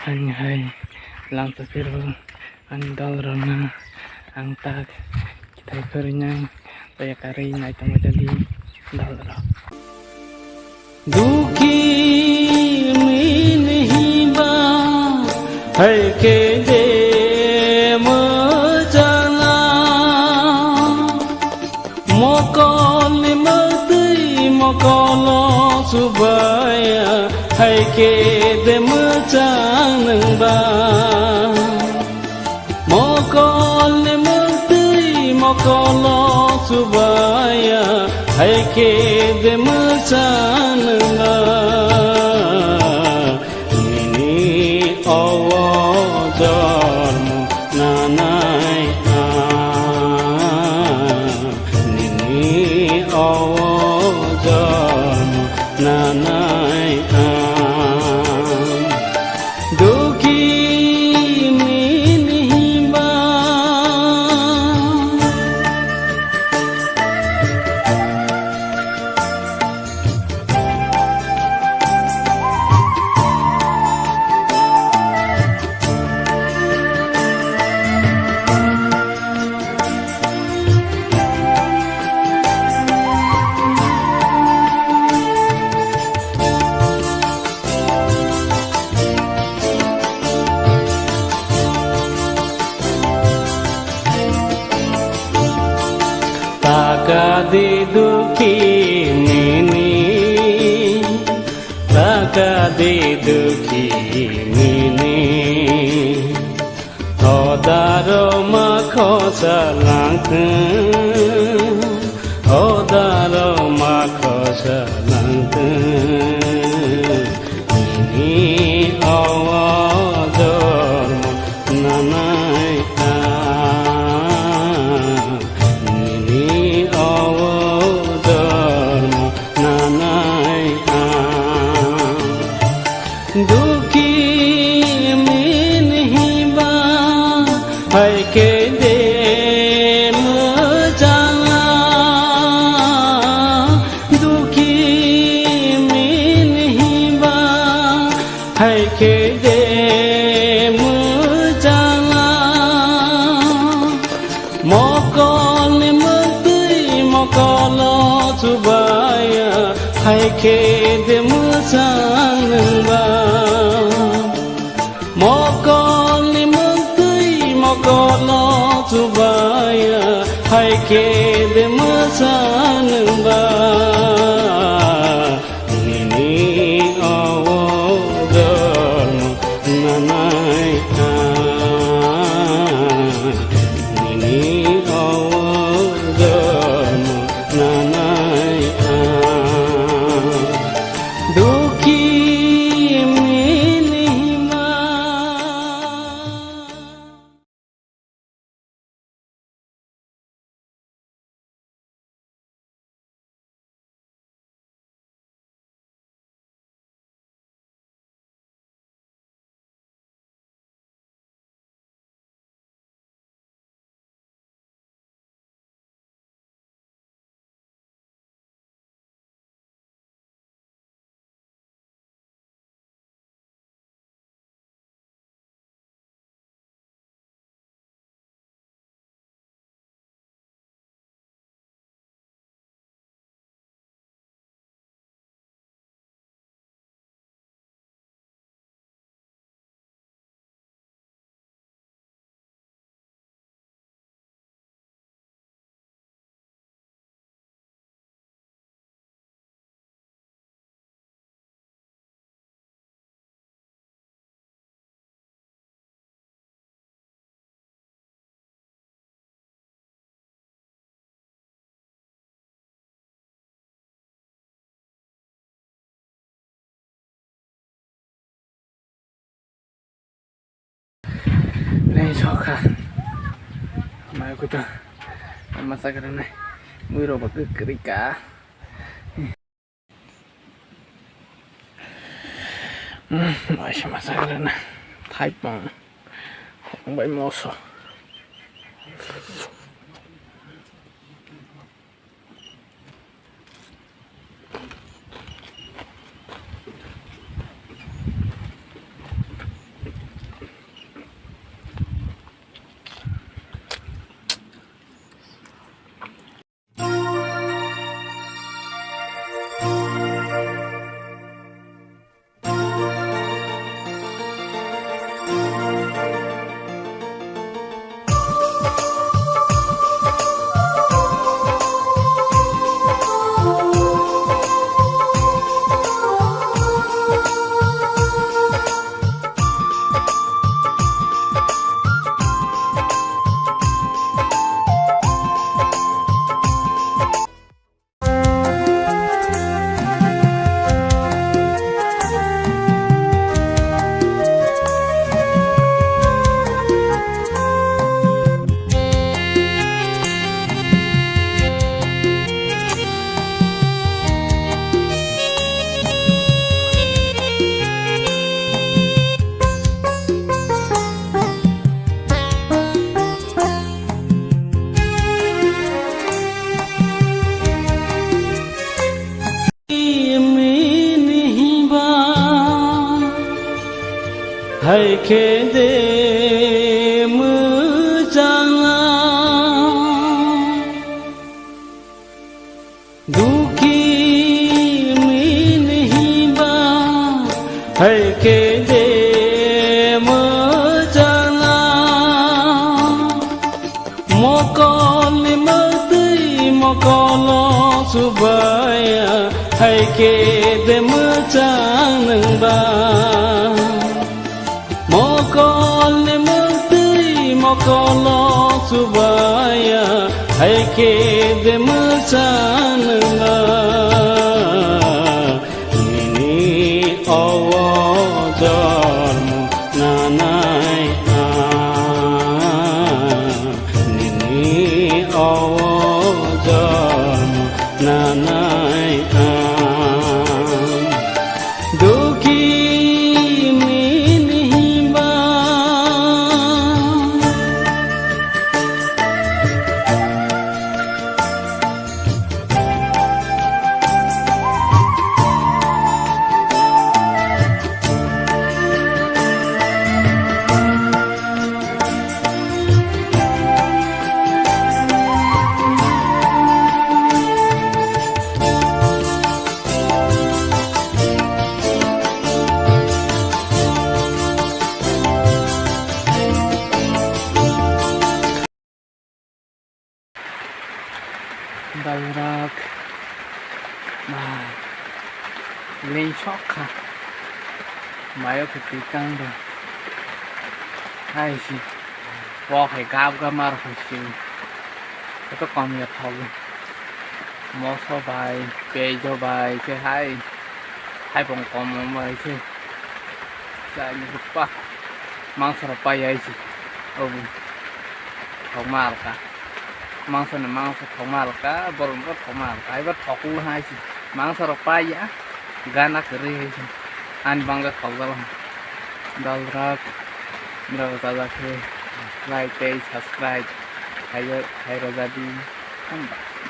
Anjay lang pero ang dalro na ang tag kita karinyang kaya karinya itong madali dalro दुखी में नहीं बा है के दे मचला मकल मती मकल सुबाया है के दे मचनबा मकल मती मकल सुबाया है के दे मचनबा Takadi duki mini Takadi duki mini Odaro makhosa langten Odaro makhosa langten Ini awador nanai दुखी में नहीं बा है के दे मचला दुखी में नहीं बा है के दे मचला मकल मती मकल सुबाया है के दे मचनबा मकल मती मकल सुबाया है के दे मचनबा ini awal nanai ini awal nanai दुखी में नहीं बा Này cho khả Mai của tôi Massage này Mùi rồi bật cực cả Nói cho massage này Thái bằng Không bấy mô sổ हायखे दे मोजाङा दुखी मिनहिबा हायखे दे मोजाङा मकल मदै मकल सुबाया हायखे दे मोजां नोंबा मकल मदै मकल सुबाया हायखे दे मोजां नोंबा मिनि अवजर नानाय मिनि अवजर नानाय दुखी मिनहिबा Balrak lên chót cả máy ở cái căng rồi hay gì vào phải cao cái mà phải chịu cái con nhiệt hậu mua số bài về cho bài chơi hai vòng còn một bài chơi lại như vậy mang sờ bay ấy gì không mà cả mang sờ không mà cả bồn vắt không mà cái vắt học u hai gì mang sờ bay á गाना कर रही है आन बांगा खबर डाल रात मेरा बता के लाइक सब्सक्राइब हाय रोजा दी हम